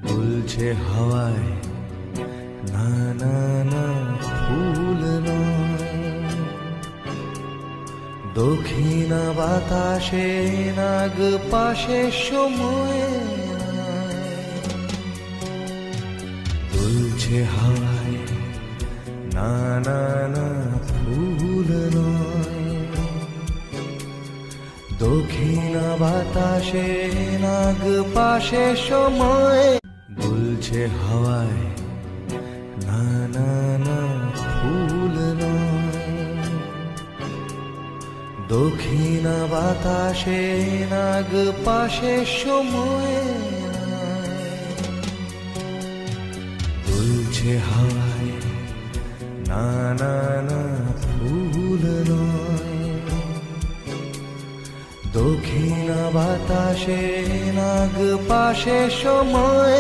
দুলছে হাওয়ায় না না না ফুল নয়, দক্ষিণা বাতাসে নাগ পাশে সময় দুলছে হাওয়ায় না না না ফুল নয়, দক্ষিণা বাতাসে নাগ পাশে সময় দুলছে হাওয়ায় না না না ফুল নয়, দক্ষিণা বাতাসে নাগ পাশে সময় দুলছে হাওয়ায় না না না ফুল নয়, দক্ষিণা বাতাসে নাগ পাশে সময়।